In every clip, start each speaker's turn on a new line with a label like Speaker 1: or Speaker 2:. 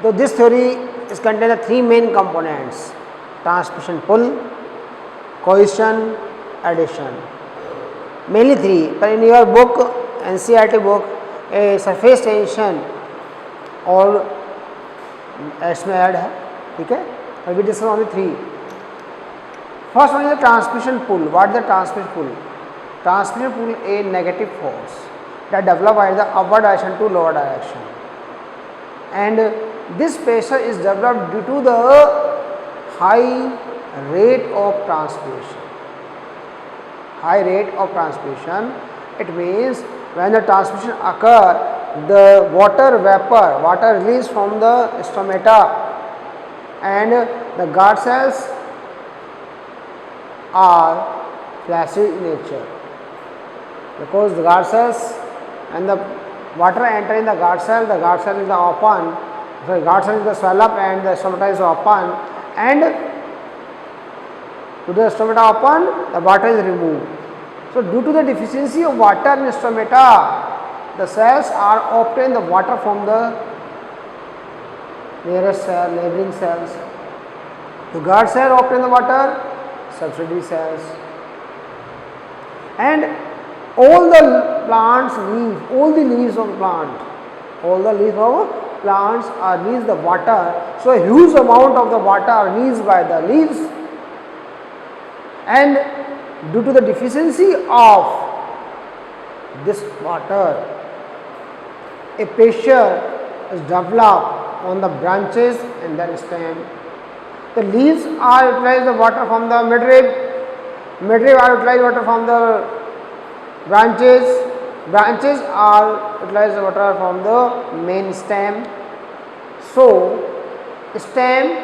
Speaker 1: So this theory is contained the three main components: transmission pull, cohesion, adhesion. Mainly three, but in your book, NCERT book, a surface tension और इसमें add है, ठीक है. और we discuss only three. First one is the transmission pull. What is the transmission pull? Transmission pull a negative force that develop by the upward direction to lower direction, and this pressure is developed due to the high rate of transpiration. High rate of transpiration, it means when the transpiration occur, the water vapor, water released from the stomata and the guard cells are flaccid in nature, because the guard cells and the water enter in the guard cell is the open, so guard cell is the swell up and the stomata is open, and to the stomata open, the water is removed. So due to the deficiency of water in stomata, the cells are obtain the water from the nearest cell, neighboring cells. The guard cell obtain the water, subsidiary cells, and all the plants leaves, all the leaves of plants are release the water. So a huge amount of the water are released by the leaves, and due to the deficiency of this water, a pressure is developed on the branches and then stem. The leaves are utilize the water from the midrib are utilize water from the branches are utilize the water from the main stem. So stem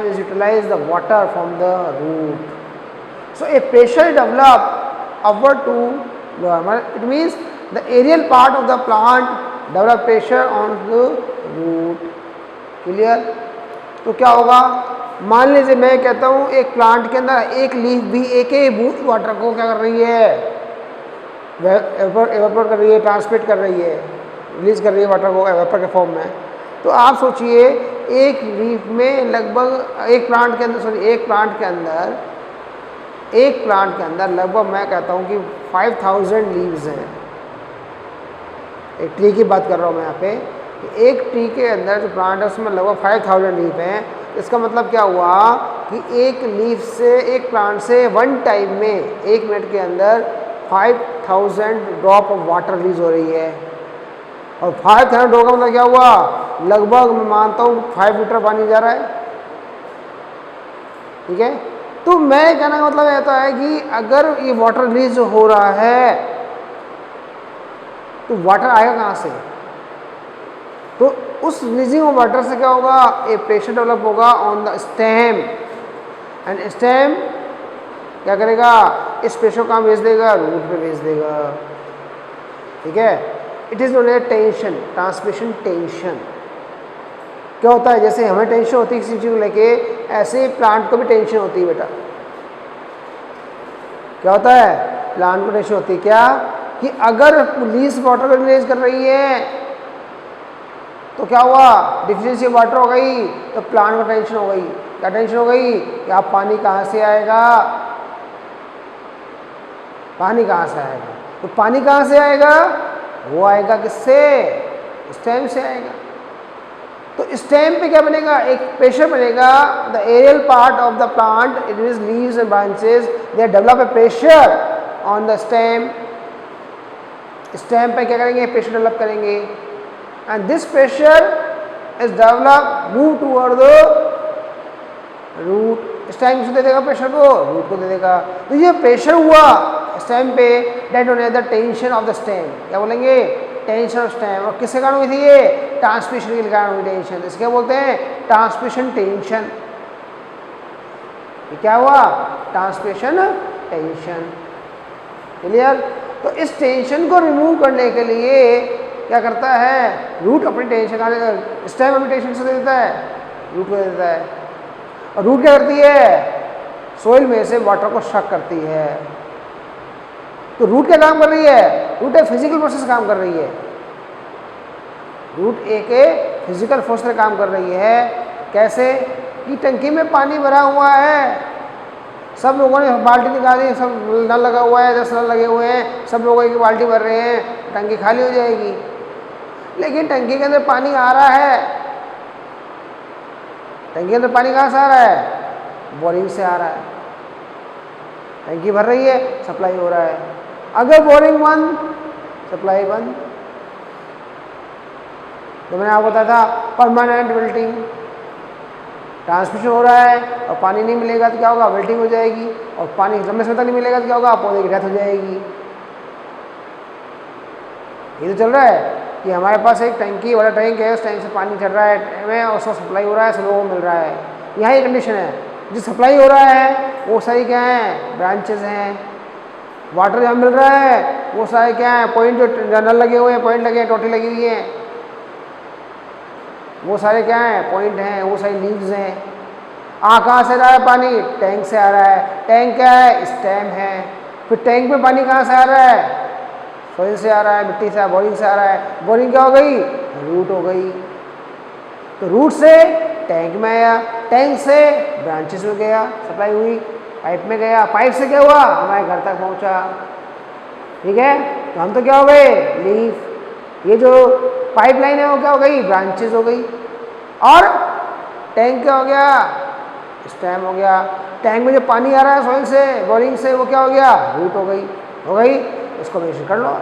Speaker 1: is utilize the water from the root. So a pressure develop upward to lower. It means the aerial part of the plant develop pressure on the root. Clear? तो क्या होगा, मान लीजिए मैं कहता हूँ एक plant के अंदर एक लीफ भी एक ही बूंद वाटर को क्या कर रही है, एवापोरेट कर रही है, ट्रांसमिट कर रही है, रिलीज कर रही है वाटर को एवापोर के फॉर्म में. तो आप सोचिए एक लीफ में लगभग एक प्लांट के अंदर लगभग मैं कहता हूँ कि 5000 लीव्स हैं. एक ट्री की बात कर रहा हूँ मैं यहाँ पे. एक ट्री के अंदर जो प्लांट है उसमें लगभग 5000 लीफ हैं. इसका मतलब क्या हुआ कि एक लीफ से, एक प्लांट से वन टाइम में 1 मिनट के अंदर 5000 ड्रॉप ऑफ वाटर रिलीज हो रही है. और 5000 ड्रॉप का मतलब क्या हुआ, लगभग मैं मानता हूँ 5 लीटर पानी जा रहा है. ठीक है. तो मैं कहने का मतलब रहता है कि अगर ये वाटर रिलीज हो रहा है तो वाटर आएगा कहाँ से, तो उस रिलीजिंग ऑफ वाटर से क्या होगा, ए प्रेशर डेवलप होगा on the stem, and stem क्या करेगा, इस प्रेशर को कहाँ भेज देगा, रूट पे भेज देगा. ठीक है. It is known as tension, transmission tension. क्या होता है, जैसे हमें टेंशन होती है किसी चीज़ को लेके, ऐसे प्लांट को भी टेंशन होती है बेटा. क्या होता है, प्लांट को टेंशन होती है क्या, कि अगर पुलिस वाटर को रिलीज कर रही है तो क्या हुआ, डिफिशिएंसी ऑफ वाटर हो गई, तो प्लांट को टेंशन हो गई. क्या टेंशन हो गई कि आप पानी कहाँ से आएगा, पानी कहाँ से आएगा. तो पानी कहाँ से आएगा, वो आएगा किससे, स्टेम से आएगा. तो स्टेम पे क्या बनेगा, एक प्रेशर बनेगा. The aerial part of the plant, it is leaves and branches, they develop a pressure on the stem. Stem पे क्या करेंगे, प्रेशर डेवलप करेंगे, and this pressure is develop move toward the root. Stem किसे दे देगा, pressure को, root को दे देगा. तो ये प्रेशर हुआ स्टेम पे, that known as the tension of the stem. क्या बोलेंगे, टेंशन ऑफ स्टेम. और किसके कारण हुई थी, ये ट्रांसमिशन के कारण हुई टेंशन. इसके क्या बोलते हैं, ट्रांसमिशन टेंशन. ये क्या हुआ, ट्रांसमिशन टेंशन. क्लियर. तो इस टेंशन को रिमूव करने के लिए क्या करता है, रूट अपनी टेंशन, स्टेम अपनी टेंशन से दे देता है, रूट को दे देता है. और रूट क्या करती है, सोइल में से वाटर को शक करती है. तो रूट क्या काम कर रही है? रूट एक फिजिकल प्रोसेस काम कर रही है, रूट एक फिजिकल फोर्स से काम कर रही है। कैसे कि टंकी में पानी भरा हुआ है, सब लोगों ने बाल्टी निकाली, सब नल लगा हुआ है, 10 नल लगे हुए हैं, सब लोगों की बाल्टी भर रहे हैं, टंकी खाली हो जाएगी। लेकिन टंकी के अंदर पानी आ रहा है, टंकी के अंदर पानी कहाँ से आ रहा है? बोरिंग से आ रहा है, टंकी भर रही है, सप्लाई हो रहा है। अगर बोरिंग बंद, सप्लाई बंद। तो मैंने आपको बताया था परमानेंट विल्टिंग, ट्रांसमिशन हो रहा है और पानी नहीं मिलेगा तो क्या होगा? विल्टिंग हो जाएगी, और पानी लंबे समय तक नहीं मिलेगा तो क्या होगा? पौधे की डेथ हो जाएगी। ये तो चल रहा है कि हमारे पास एक टंकी वाला टैंक है, उस टैंक से पानी चल रहा है में और उसका सप्लाई हो रहा है, सब लोगों को मिल रहा है। यहाँ ये कंडीशन है, जो सप्लाई हो रहा है वो सारी क्या है? ब्रांचेज हैं। वाटर जहाँ मिल रहा है वो सारे क्या है? पॉइंट, जो नल लगे हुए हैं, पॉइंट लगे हैं, टोटी लगी हुई है, वो सारे क्या हैं? पॉइंट हैं, वो सारी लीव्स हैं। कहाँ से आ रहा है पानी? टैंक से आ रहा है। टैंक क्या है? स्टेम है। फिर टैंक में पानी कहाँ से आ रहा है? सॉइल से आ रहा है, मिट्टी से, बोरिंग से आ रहा है। बोरिंग क्या हो गई? रूट हो गई। तो रूट से टैंक में आया, टैंक से ब्रांचेस में गया, सप्लाई हुई, पाइप में गया, पाइप से क्या हुआ? हमारे घर तक पहुंचा। ठीक है, तो हम तो क्या हो गए? लीफ। ये जो पाइपलाइन है वो क्या हो गई? ब्रांचेस हो गई। और टैंक क्या हो गया? स्टेम हो गया। टैंक में जो पानी आ रहा है सॉइल से, बोरिंग से, वो क्या हो गया? रूट हो गई। हो गई, इसको मेंशन कर लो।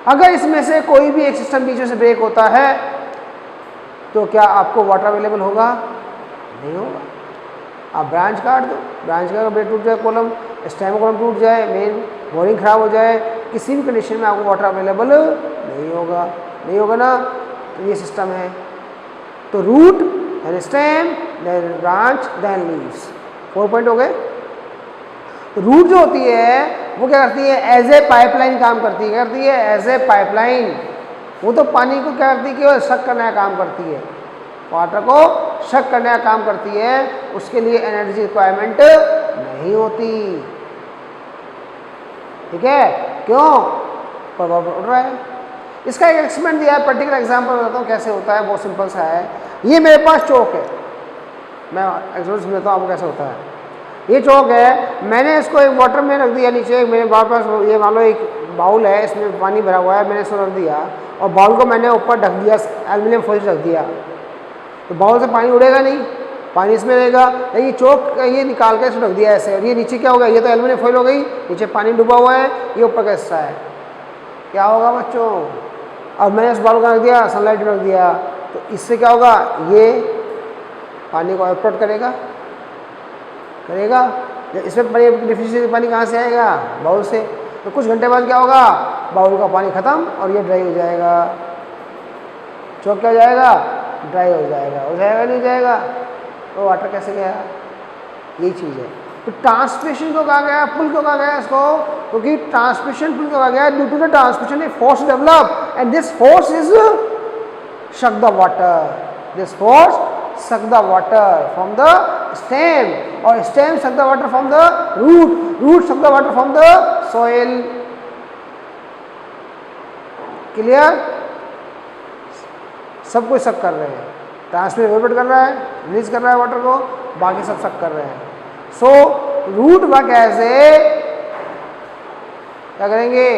Speaker 1: अगर इसमें से कोई भी एक सिस्टम बीच में से ब्रेक होता है तो क्या आपको वाटर अवेलेबल होगा? नहीं होगा। आप ब्रांच काट दो, ब्रांच का ब्रेक टूट जाए, कॉलम, स्टेम कॉलम टूट जाए, मेन बोरिंग खराब हो जाए, किसी भी कंडीशन में आपको वाटर अवेलेबल नहीं होगा। नहीं होगा ना, तो ये सिस्टम है। तो root, then stem, then branch, then leaves, 4 point हो गए। रूट जो होती है वो क्या करती है? एज ए पाइपलाइन काम करती है। क्या करती है? As a pipeline. वो तो पानी को क्या करती है? केवल शक करने का काम करती है, वाटर को शक करने का काम करती है, उसके लिए एनर्जी रिक्वायरमेंट नहीं होती। ठीक है, क्यों? प्रभाव उड़ रहा है। इसका एक एक्सपेरिमेंट दिया है, पर्टिकुलर एग्जांपल बताता हूँ कैसे होता है, बहुत सिंपल सा है। ये मेरे पास चौक है, मैं एक्सपेरिमेंट समझाता हूँ आपको कैसे होता है। ये चौक है, मैंने इसको एक वाटर में रख दिया नीचे, मेरे पास ये मान लो एक बाउल है, इसमें पानी भरा हुआ है, मैंने इसको रख दिया और बाउल को मैंने ऊपर ढक दिया, एल्यूमिनियम फॉइल रख दिया। तो बाउल से पानी उड़ेगा नहीं, पानी इसमें रहेगा। ये चौक ये निकाल के इसको रख दिया ऐसे, और ये नीचे क्या हो गया? ये तो एल्यूमिनियम फॉइल हो गई, नीचे पानी डूबा हुआ है, ये ऊपर का हिस्सा है। क्या होगा बच्चों? अब मैंने इस बाउल का रख दिया, सनलाइट में रख दिया, तो इससे क्या होगा? ये पानी को एब्सॉर्ब करेगा, इसमें डिफिशिएंसी पानी कहाँ से आएगा? बाउल से। तो कुछ घंटे बाद क्या होगा? बाउल का पानी खत्म और ये ड्राई हो जाएगा। चौक क्या हो जाएगा? ड्राई हो जाएगा। हो जाएगा नहीं जाएगा? तो वाटर कैसे गया? यही चीज़ है। तो ट्रांसमिशन को कहा गया, पुल को कहा गया इसको, क्योंकि ट्रांसमिशन पुल को कहा गया due to the transmission a force develop and this force is suck the water. This force suck the water from the stem, or stem suck the water from the root, root suck the water from the soil. Clear? सब कुछ सक कर रहे हैं, transmit evaporate कर रहा है, release कर रहा है वाटर को, बाकी सब सक कर रहे हैं। So root work as a, क्या करेंगे?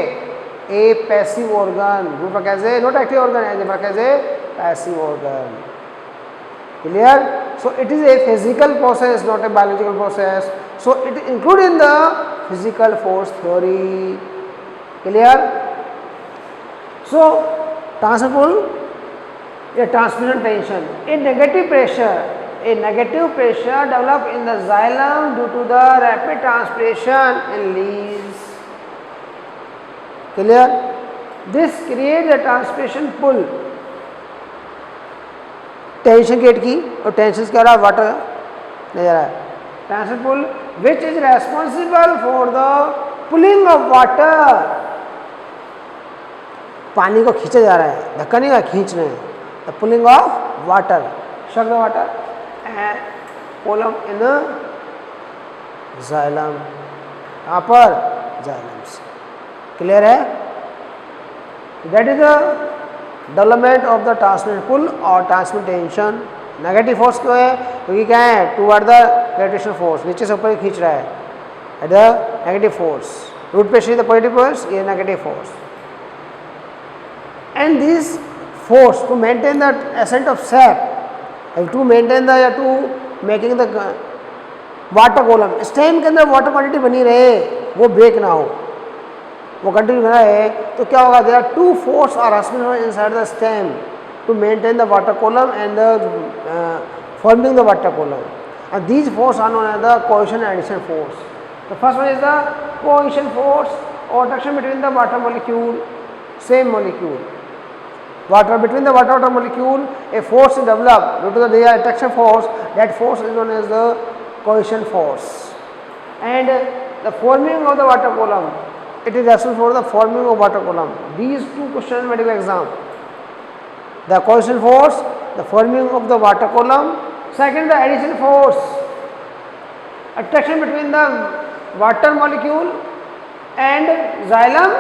Speaker 1: A passive organ. Root work as a not active organ, as a work as a passive organ. Clear? So it is a physical process, not a biological process. So it is included in the physical force theory. Clear? So transfer pull, a transmission tension, a negative pressure develop in the xylem due to the rapid transpiration in leaves. Clear? This creates a transpiration pull. Tension create की, और tension क्या रहा? Water नहीं जा रहा है। Transfer pull which is responsible for the pulling of water. पानी को खींचा जा रहा है, धक्का नहीं, खींच रहे हैं। The pulling of water, suck the water and column in xylem. यहाँ पर xylems. क्लियर है? That is the development of the transmission pull और ट्रांसमिट टेंशन. नेगेटिव फोर्स क्यों है? क्योंकि क्या है, टूवर्ड द ग्रेविटेशनल फोर्स, नीचे से ऊपर खींच रहा है, at the negative force. Root pressure is the positive force, ये negative force. And this force to maintain the ascent of sap, to maintain the, to making the water column, stem के अंदर water quantity बनी रहे, वो break ना हो, वो continue बना रहे, तो क्या होगा, there are two force are acting inside the stem to maintain the water column and the forming the water column, and these forces are known as the cohesion and adhesion force. The first one is the cohesion force or attraction between the water molecule, same molecule. Water between the water molecule, a force is developed due to the attraction force. That force is known as the cohesion force. And the forming of the water column, it is responsible for the forming of water column. These two questions medical exam. The cohesion force, the forming of the water column. Second, the adhesion force, attraction between the water molecule and xylem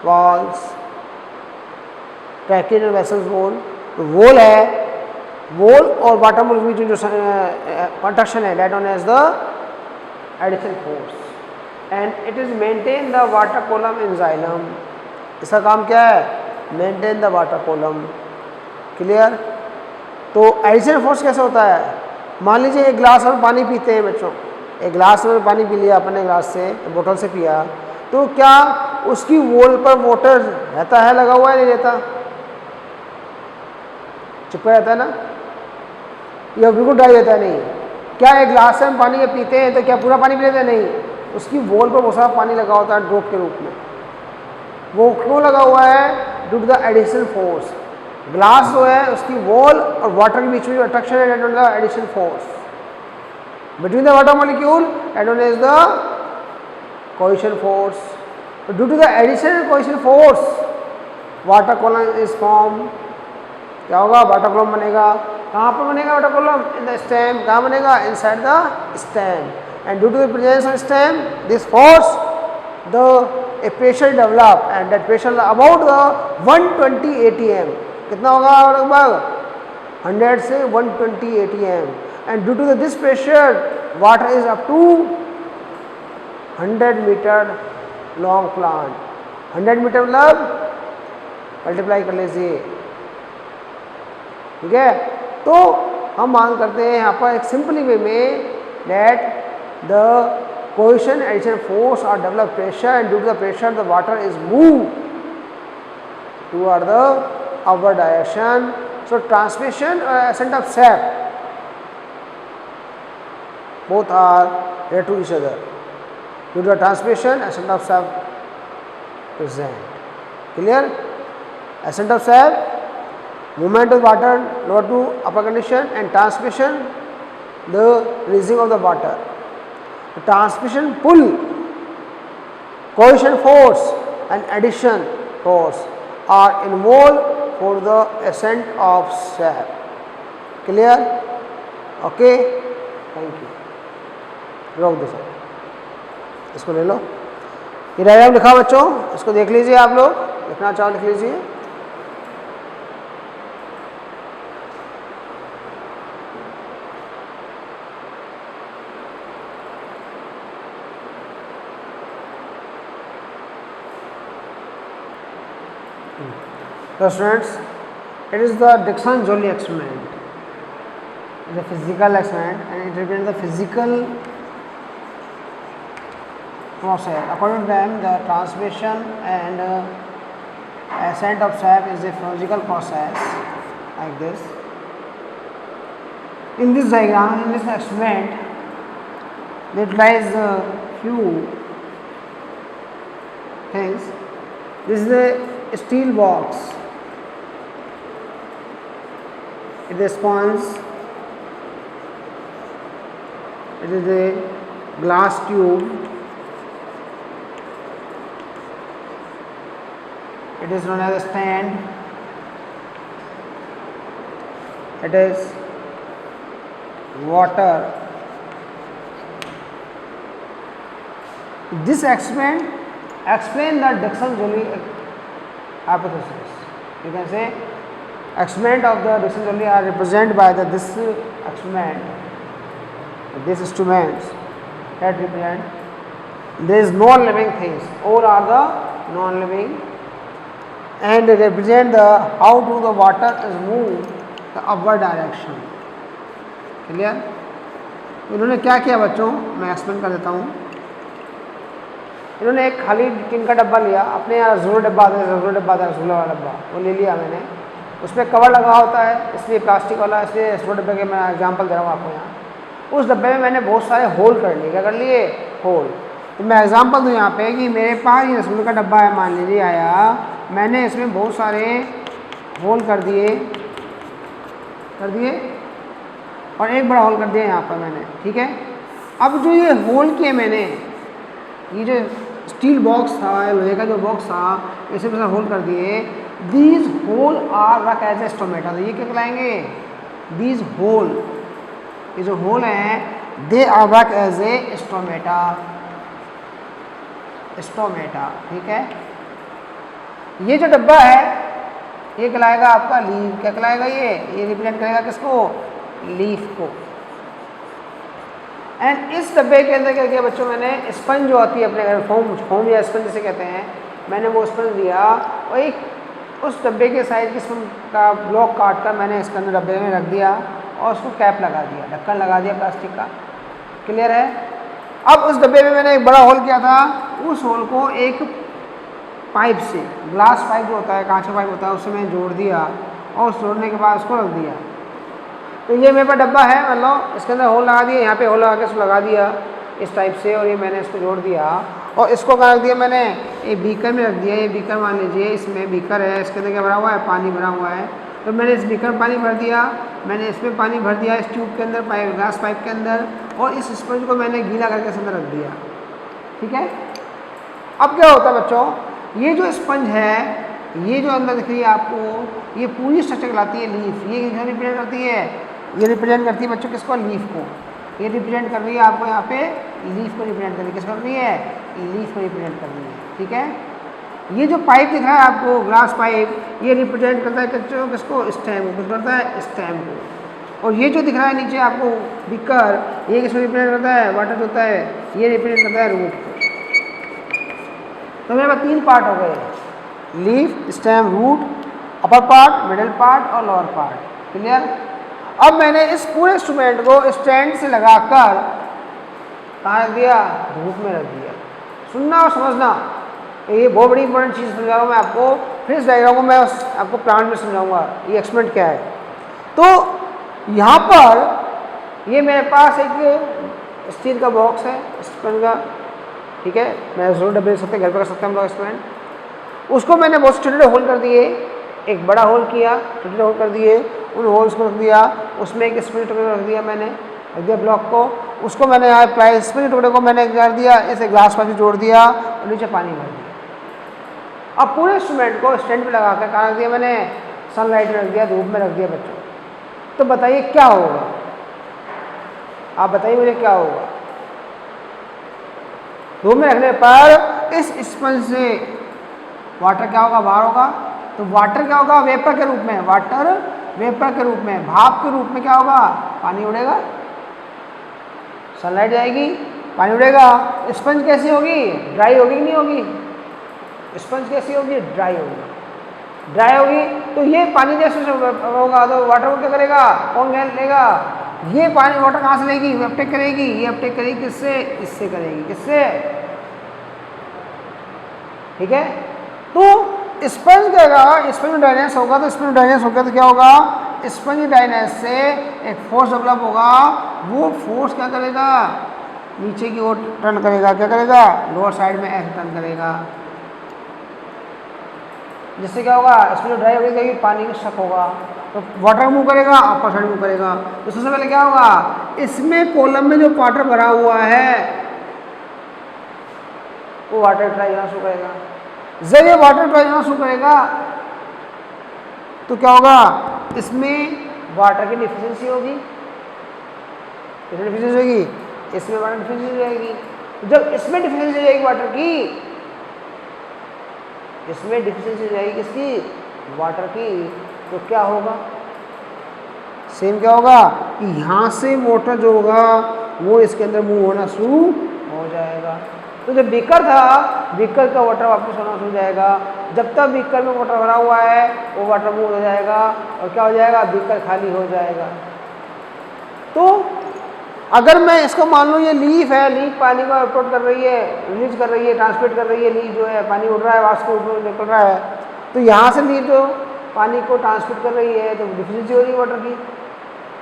Speaker 1: walls. Tracheal vessels wall, तो wall है, wall और water molecule की जो contraction है, that known as the adhesion force, and it is maintain the water column in xylem. इसका काम क्या है? Maintain the water column. Clear? तो एडिशन फोर्स कैसे होता है? मान लीजिए एक गिलास में पानी पीते हैं बच्चों, एक गिलास में पानी पी लिया अपने गिलास से, बोतल से पिया, तो क्या उसकी वॉल पर वाटर रहता है, लगा हुआ है, नहीं रहता? चिपका रहता है ना, या बिल्कुल ड्राई रहता है? नहीं. क्या एक गिलास से हम पानी के पीते हैं तो क्या पूरा पानी पी लेते हैं? नहीं, उसकी वॉल पर बहुत सारा पानी लगा होता है ड्रॉप के रूप में. वो क्यों लगा हुआ है? Due to the adhesion force. Glass जो है उसकी वॉल और वाटर के बीच में जो अट्रैक्शन है, that the adhesion force between the water molecule, that known as the cohesion force. Due to the adhesion and cohesion force, water column is form. क्या होगा? वाटर कॉलम बनेगा. कहाँ पर बनेगा water column? In the stem. कहाँ बनेगा? Inside the stem. And due to the presence of stem, this force, the a pressure develop, and that pressure about the 120 atm. कितना होगा लगभग? 100 से 120 atm. And due to this pressure, water is up to 100 metre long plant. 100 metre मतलब multiply कर लीजिए. ठीक है? तो हम मान करते हैं यहाँ पर एक सिंपली वे में, that the cohesion adhesion force और develop pressure, and due to the pressure the water is move toward the upward direction. So transmission और ascent of sap both are related to each other. Due to the transmission, ascent of sap present. Clear? Ascent of sap, movement of water lower to upper condition, and transmission, the releasing of the water. The transmission pull, cohesion force and addition force are involved for the ascent of sap. Clear? Okay? Thank you. रोक दो sir, इसको ले लो. ये diagram लिखा बच्चों, इसको देख लीजिए. आप लोग लिखना चाहो लिख लीजिए. So students, it is the Dickson-Joule experiment. It is a physical experiment and it represents the physical process. According to them, the transmission and ascent of sap is a physical process like this. In this diagram, in this experiment, there lies a few things. This is a steel box. It is sponge. It is a glass tube. It is known as a stand. It is water. This experiment explain the Dixon-Joule hypothesis. You can say experiment of the Dixon-Joule are represented by this experiment, these instruments that represent there is no living things, all are the non-living, and they represent the how do the water is moved the upward direction. Clear? इन्होंने क्या किया बच्चों, मैं explain कर देता हूँ. इन्होंने एक खाली टिन का डब्बा लिया, अपने यहाँ रसगुल्ला डब्बा आता है, रसगुल्ला वाला डब्बा वो ले लिया मैंने. उसमें कवर लगा होता है इसलिए प्लास्टिक वाला, इसलिए रसगुल्ला डब्बे के मैं एग्जांपल दे रहा हूँ आपको यहाँ. उस डब्बे में मैंने बहुत सारे होल कर लिए. क्या कर लिए? होल. तो मैं एग्जांपल दूँ यहाँ पे कि मेरे पास ये रसगुल्ले का डब्बा है, मान लीजिए आया, मैंने इसमें बहुत सारे होल कर दिए और एक बड़ा होल कर दिया यहाँ पर मैंने. ठीक है. अब जो ये होल किए मैंने, ये जो स्टील बॉक्स था, लोहे का जो बॉक्स था, इसे मैंने होल कर दिए. These hole are work as a stomata. तो ये क्या कहलाएंगे? दीज होल, ये जो होल हैं they are work as a stomata. ठीक है. ये जो डब्बा है ये कहलाएगा आपका लीफ. क्या कहलाएगा? ये रिप्रेजेंट करेगा किसको? लीफ को. एंड इस डब्बे के अंदर क्या किया बच्चों, मैंने स्पंज जो आती है अपने घर, फोम या स्पंज जिसे कहते हैं, मैंने वो स्पंज दिया और एक उस डब्बे के साइज की स्पंज का ब्लॉक काट कर मैंने इसके अंदर डब्बे में रख दिया और उसको कैप लगा दिया, ढक्कन लगा दिया प्लास्टिक का. क्लियर है? अब उस डब्बे में मैंने एक बड़ा होल किया था, उस होल को एक पाइप से, ग्लास पाइप जो होता है, कांच का पाइप होता है, उससे मैंने जोड़ दिया और उस जोड़ने के बाद उसको रख दिया. तो ये मेरे पास डब्बा है, मतलब इसके अंदर होल लगा दिया, यहाँ पे होल लगा के इसको लगा दिया इस टाइप से, और ये मैंने इसको जोड़ दिया और इसको क्या रख दिया मैंने? ये बीकर में रख दिया. ये बीकर मान लीजिए, इसमें बीकर है, इसके अंदर क्या भरा हुआ है? पानी भरा हुआ है. तो मैंने इस बीकर में पानी भर दिया, मैंने इसमें पानी भर दिया इस ट्यूब के अंदर, पाइप, ग्लास पाइप के अंदर, और इस स्पंज को मैंने गीला करके इसके अंदर रख दिया. ठीक है. अब क्या होता है बच्चों, ये जो स्पंज है, ये जो अंदर दिख रही है आपको, ये पूरी स्ट्रक्चर कहलाती है लीफ. ये रिप्रेजेंट करती है, ये रिप्रेजेंट करती है बच्चों किसको? लीफ को. ये रिप्रेजेंट कर रही है आपको यहाँ पे लीफ को रिप्रेजेंट कर रही है. किसको कर रही है? लीफ को रिप्रेजेंट कर रही है. ठीक है. ये जो पाइप दिख रहा है आपको, ग्लास पाइप, ये रिप्रेजेंट करता है किसको? स्टेम को. किसको करता है? स्टेम को. और ये जो दिख रहा है नीचे आपको बीकर, ये किसको रिप्रेजेंट करता है? वाटर जो होता है ये रिप्रेजेंट करता है रूट को. तो मेरे पास 3 पार्ट हो गए, leaf, stem, root, upper part, middle part और लोअर पार्ट. क्लियर? अब मैंने इस पूरे इंस्ट्रूमेंट को स्टैंड से लगाकर कहाँ रख दिया? धूप में रख दिया. सुनना और समझना, ये बहुत बड़ी इंपॉर्टेंट चीज़ समझा रहा हूँ मैं आपको. फिर इस डायग्राम को मैं आपको प्लांट में समझाऊंगा ये एक्सपेरिमेंट क्या है. तो यहाँ पर ये मेरे पास एक स्टील का बॉक्स है स्पंज का. ठीक है. मैं जरूर डब्बे सकते, घर पर कर सकते हैं हम लोग एक्सपेरिमेंट. उसको मैंने बहुत छोटे छोटे होल कर दिए, एक बड़ा होल किया, छोटे होल कर दिए, उन होल्स को रख दिया, उसमें एक स्पंज टुकड़े रख दिया, मैंने रख दिया ब्लॉक को. उसको मैंने यहाँ प्लाई स्पंज टुकड़े को मैंने कर दिया, इसे ग्लास पाइप जोड़ दिया और नीचे पानी भर दिया. अब पूरे इंस्ट्रूमेंट को स्टैंड पे लगा कर कहाँ रख दिया मैंने? सनलाइट में रख दिया, धूप में रख दिया बच्चों. तो बताइए क्या होगा? आप बताइए मुझे क्या होगा? धूप में रखने पर इस स्पंज से वाटर क्या होगा? बाहर होगा. तो वाटर क्या होगा? वेपर के रूप में, वाटर वेपर के रूप में, भाप के रूप में क्या होगा? पानी उड़ेगा. सनलाइट जाएगी, पानी उड़ेगा. स्पंज कैसी होगी? ड्राई होगी कि नहीं होगी? स्पंज कैसी होगी? ड्राई होगी. ड्राई होगी तो ये पानी जैसे होगा तो वाटर को क्या करेगा? कौन लेगा? ये पानी वाटर कहाँ से लेगी? अपटेक करेगी. ये अपटेक करेगी किससे? इससे करेगी. किससे? ठीक है. तो स्पंज क्या होगा? स्पंज ड्राइनेस होगा. तो स्पंज ड्राइनेस होगा तो क्या होगा? स्पंज ड्राइनेस से एक फोर्स डेवलप होगा. वो फोर्स क्या करेगा? नीचे की ओर टर्न करेगा. क्या करेगा? लोअर साइड में ऐसे टर्न करेगा. जिससे क्या होगा? स्पंज ड्राई हो गई, पानी में शक होगा तो वाटर मूव करेगा, अपर साइड मूव करेगा. तो सबसे पहले क्या होगा? इसमें कॉलम में जो वाटर भरा हुआ है वो वाटर ड्राई होना शुरू करेगा. जब ये वाटर ड्राई होना शुरू करेगा तो क्या होगा? इसमें वाटर की डिफिशिएंसी होगी. कितनी डिफिशिएंसी होगी? इसमें वाटर डिफिशिएंसी रहेगी. जब इसमें डिफिशियंसी हो जाएगी वाटर की, इसमें डिफिशियंसी हो जाएगी किसकी, वाटर की, तो क्या होगा, सेम क्या होगा कि यहाँ से मोटर जो होगा वो इसके अंदर मूव होना शुरू हो जाएगा। तो जब बीकर था, बीकर का वाटर वापस होना शुरू हो जाएगा। जब तक बीकर में वाटर भरा हुआ है वो वाटर मूव हो जाएगा और क्या हो जाएगा, बीकर खाली हो जाएगा। तो अगर मैं इसको मान लो ये लीफ है, लीफ पानी को एब्सॉर्ब कर रही है, रिलीज कर रही है, ट्रांसमिट कर रही है, लीफ जो है पानी उड़ रहा है, वाष्प ऊपर निकल रहा है, तो यहाँ से लीफ जो पानी को ट्रांसमिट कर रही है तो डिफिशियंसी हो रही है वाटर की,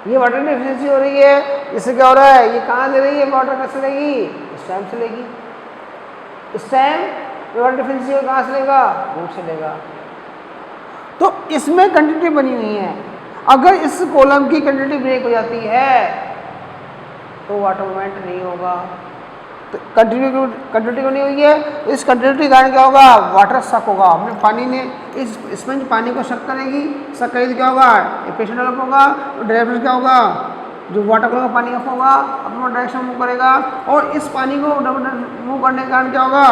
Speaker 1: ये वाटर की डिफिशियंसी हो रही है। इससे क्या हो रहा है, ये कहाँ ले रही है वाटर, कैसे लेगी, स्टेम से लेगी। स्टेम में वाटर डिफिशियंसी हो कहाँ से लेगा, रूट से लेगा। तो इसमें कंटिन्यूटी बनी हुई है। अगर इस कॉलम की कंटिन्यूटी ब्रेक हो जाती है तो वाटर मूवमेंट नहीं होगा। तो कंटिन्यूटी बनी हुई है, तो इस कंटिन्यूटी के कारण क्या होगा, वाटर सक होगा। हमने पानी ने इस स्पंज पानी को सक करेगी, सक करेगी तो क्या होगा, ये प्रेशर डेवलप होगा, तो डायरेक्शन क्या होगा, जो वाटर कलर का पानी अप होगा, अपना डायरेक्शन मूव करेगा, और इस पानी को मूव करने के कारण क्या होगा,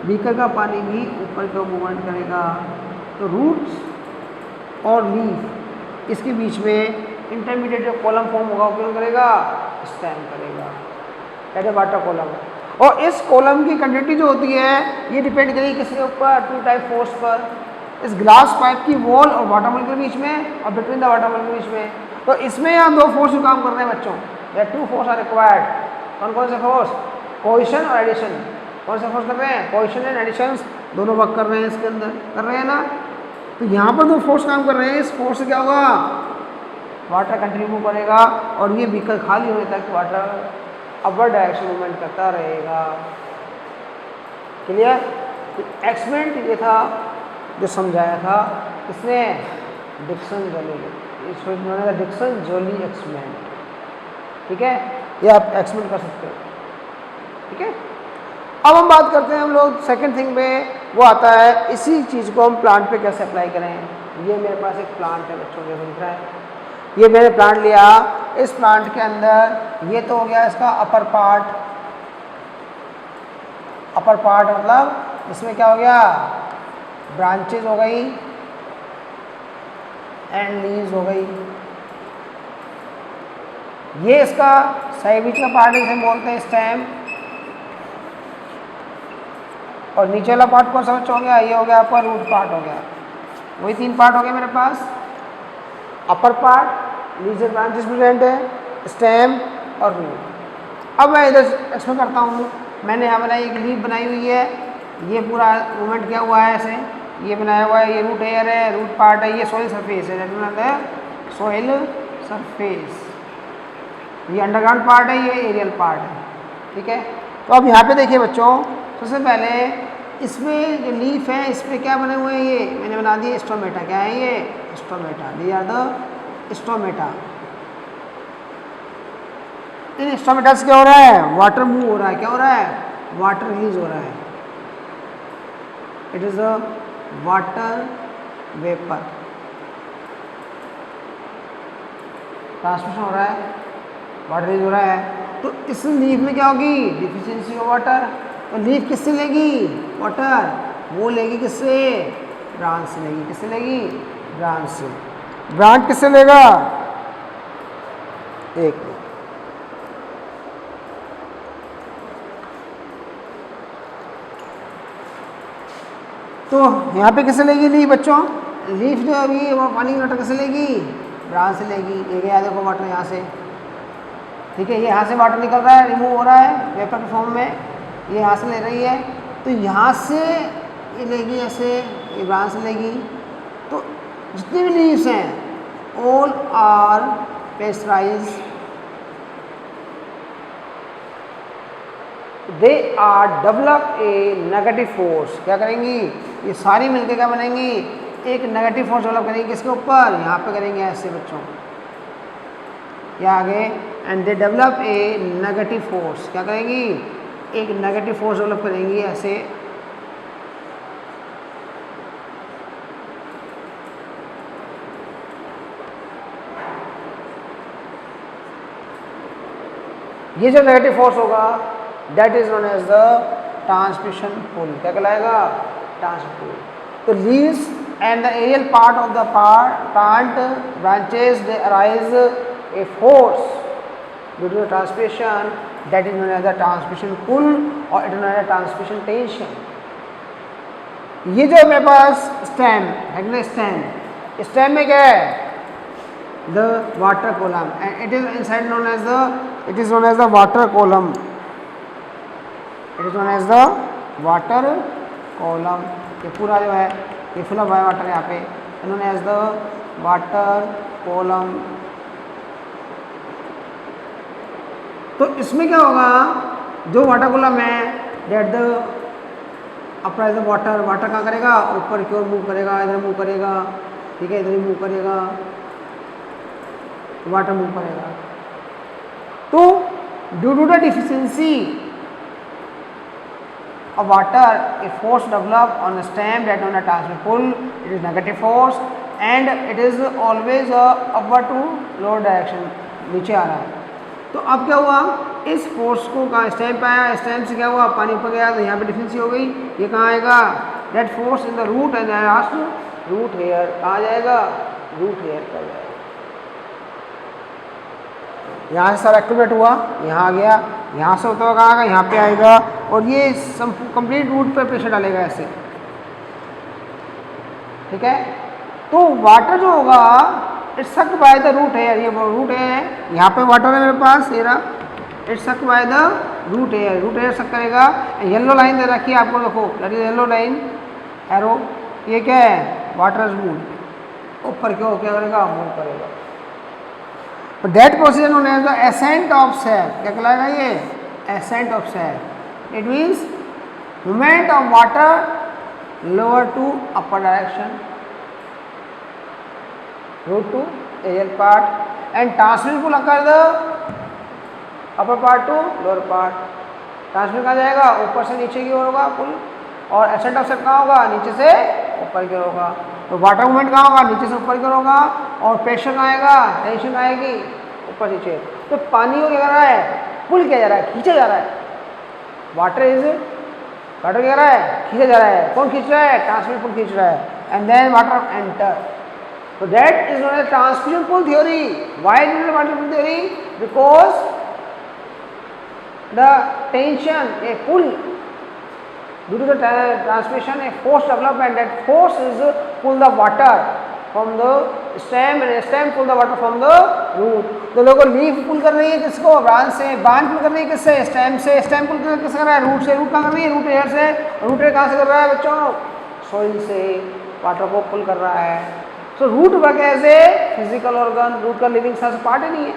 Speaker 1: बीकर का पानी भी ऊपर की ओर मूवमेंट करेगा। तो रूट्स और लीफ इसके बीच में इंटरमीडिएट जो कॉलम फॉर्म होगा वो करेगा, स्टेम करेगा, कहते वाटर कॉलम। और इस कॉलम की कंटिन्यूटी जो होती है ये डिपेंड करेगी किसके ऊपर, टू टाइप फोर्स पर, इस ग्लास पाइप की वॉल और वाटर मॉलिक्यूल के बीच में और बिटवीन द वाटर मॉलिक्यूल के बीच में। तो इसमें यहाँ दो फोर्स जो काम कर रहे हैं बच्चों, या टू फोर्स आर रिक्वायर्ड। कौन कौन से फोर्स, कोहेशन और एडिशन। कौन सा फोर्स कर रहे हैं, कोहेशन एंड एडिशन, दोनों वर्क कर रहे हैं इसके अंदर, कर रहे हैं ना। तो यहाँ पर दो फोर्स काम कर रहे हैं, इस फोर्स से क्या होगा, वाटर कंटिन्यू मूव करेगा और ये बीकर खाली होने तक वाटर अपवर्ड डायरेक्शन मूवमेंट करता रहेगा। क्लियर। एक्सपेरिमेंट ये था जो समझाया था इसने, डिक्सन जोली, इसमें डिक्सन जोली एक्सपेरिमेंट। ठीक है, ये आप एक्सपेरिमेंट कर सकते हो। ठीक है, अब हम बात करते हैं हम लोग सेकंड थिंग में, वो आता है इसी चीज़ को हम प्लांट पे कैसे अप्लाई करें। ये मेरे पास एक प्लांट है बच्चों, ये दिख रहा है, ये मैंने प्लांट लिया। इस प्लांट के अंदर ये तो हो गया इसका अपर पार्ट, अपर पार्ट मतलब इसमें क्या हो गया, ब्रांचेज हो गई एंड लीव्स हो गई। ये इसका सही बीच का पार्ट है, इसे बोलते हैं स्टेम। और नीचे वाला पार्ट कौन सा बच्चा हो गया, ये हो गया आपका रूट पार्ट हो गया। वही तीन पार्ट हो गए मेरे पास, upper part, leaves and branches present है, स्टेम और रूट। अब मैं इधर एक्सप्लेन करता हूँ। मैंने यहाँ बनाई एक लीफ बनाई हुई है, ये पूरा मूवमेंट किया हुआ है ऐसे, ये बनाया हुआ है, ये रूट एयर है, रूट पार्ट है, ये सॉइल सरफेस है, सॉइल सरफेस, ये अंडरग्राउंड पार्ट है, ये एरियल पार्ट है। ठीक है, तो अब यहाँ पे देखिए बच्चों, सबसे पहले इसमें जो लीफ है इसमें क्या बने हुए हैं, ये मैंने बना दिए स्टोमेटा। क्या है ये, stomata, they are the stomata. इन स्टोमेटा से क्या हो रहा है, वाटर मूव हो रहा है, क्या हो रहा है, वाटर रिलीज हो रहा है। It is a water vapour, transmission हो रहा है, वाटर रिलीज हो रहा है। तो इस लीफ में क्या होगी, डिफिशियंसी ऑफ वाटर। तो लीफ किससे लेगी, वाटर, वो लेगी किससे, ब्रांच से लेगी। किससे लेगी, ब्रांच से। ब्रांच किससे लेगा, एक तो यहाँ पे किससे लेगी लीफ बच्चों, लीफ जो अभी वो पानी की वाटर किससे लेगी, ब्रांच से लेगी। ये गया देखो वाटर यहाँ से, ठीक है, ये यहाँ से वाटर निकल रहा है, रिमूव हो रहा है वेपर के फॉर्म में, ये यहाँ से ले रही है। तो यहाँ से ये लेगी ऐसे, ये ब्रांच से लेगी। तो जितने भी लीव्स हैं all are pasteurise, they are develop a negative force. क्या करेंगी, ये सारी मिलकर क्या बनेंगी, एक नेगेटिव फोर्स डेवलप करेंगी। किसके ऊपर, यहाँ पे करेंगे ऐसे बच्चों, या आगे, and they develop a negative force. क्या करेंगी, एक नेगेटिव फोर्स डेवलप करेंगी ऐसे। ये जो नेगेटिव फोर्स होगा that is known as the transmission pull. क्या कहलाएगा? Transmission pull. तो leaves and the aerial part of the plant branches, they arise a force due to the transpiration, that is known as the transmission pull or it is known as transmission tension. ये जो मेरे पास stem है ना, stem में क्या है? the water column and it is inside known as the water column. It is known as the water column. ये पूरा जो है ये फुल ऑफ वाटर यहाँ पे known as the water column. तो इसमें क्या होगा? जो वाटर कॉलम है that the upper the water कहाँ करेगा? ऊपर की ओर मूव करेगा, इधर मूव करेगा, ठीक है, इधर ही मूव करेगा, वाटर मूव करेगा। तो due to the deficiency of water, a force develop on the stem that on a transmission pull, it is negative force and it is always upward to lower direction, नीचे आ रहा है। तो अब क्या हुआ? इस फोर्स को कहाँ स्टेम पे आया, स्टेम से क्या हुआ? पानी ऊपर गया तो यहाँ पे डिफिशियंसी हो गई, ये कहाँ आएगा? That force in the root and root hair कहाँ जाएगा? रूट हेयर पर जाएगा। यहाँ से सारा एक्टिवेट हुआ, यहाँ आ गया, यहाँ से होता हुआ कहाँ आएगा? यहाँ पे आएगा और ये कंप्लीट रूट पर प्रेशर डालेगा ऐसे, ठीक है। तो वाटर जो होगा it's sucked by the root hair, ये रूट है, यहाँ पे वाटर है मेरे पास, ये रहा, it's sucked by the root hair suck करेगा। येलो लाइन दे रखी है आपको, देखो that is yellow line arrow, ये क्या है? वाटर इज मूव, ऊपर क्यों क्या करेगा? मूव करेगा। That procedure known as the ascent of sap. क्या कहलाएगा ये? Ascent of sap. It means movement of water lower to upper direction, root to aerial part and transmission pull occur the upper part to lower part. Transmission कहाँ जाएगा? ऊपर से नीचे की ओर होगा पुल, और एसेंट ऑफ सैप कहाँ होगा? नीचे से ऊपर की ओर होगा। तो वाटर मूवमेंट कहाँ होगा? नीचे से ऊपर की ओर होगा, और प्रेशर कहाँ आएगा? टेंशन आएगी ऊपर नीचे। तो पानी को क्या कर रहा है? पुल किया जा रहा है, खींचा जा रहा है। वाटर क्या कर रहा है? खींचा जा रहा है। कौन खींच रहा है? ट्रांसमिशन पुल खींच रहा है, एंड देन वाटर एंटर। तो that is known as transmission pull theory. Why is known as water pull theory? Because the tension a pull due to the transmission a force developed and that force is pull the water from the stem and stem pull the water from the root. तो लोगों को leaf पुल कर रही है किसको? Branch से। Branch पुल कर रही है किससे? स्टेम से। स्टेम पुल किससे कर रहा है? रूट से। रूट कहाँ कर रही है? रूट हेयर से। रूट हेयर कहाँ से कर रहा है बच्चों? सॉइल से वाटर को पुल कर रहा है। So root work as a physical organ, root का लिविंग सेल्स पार्ट ही नहीं है।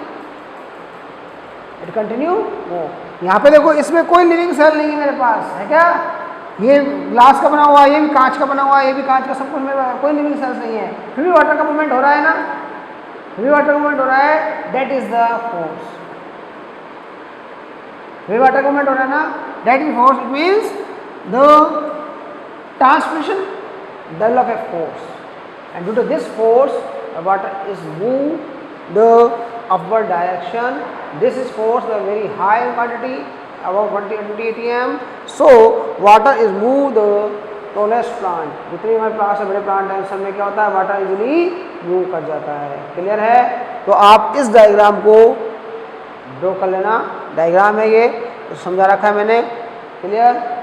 Speaker 1: इट कंटिन्यू वो। यहाँ पे देखो इसमें कोई लिविंग सेल नहीं है मेरे पास, है क्या? ये ग्लास का बना हुआ है, ये भी कांच का बना हुआ है, ये भी कांच का, सब कुछ मेरे कोई लिविंग सेल्स नहीं है, फिर भी वाटर का मूवमेंट हो रहा है ना, फिर भी वाटर मूवमेंट हो रहा है। That is the force. फिर वाटर मूवमेंट हो रहा है ना, that is force. It means the transmission develop a force and due to this force the water is moved the upward direction. This is force the very high in quantity about 20 atm. So water is moved the tallest plant, जितने हमारे पास बड़े plant हैं सब में क्या होता है? Water easily move कर जाता है। क्लियर है? तो आप इस डायग्राम को ड्रॉ कर लेना। डायग्राम है ये, तो समझा रखा है मैंने। क्लियर?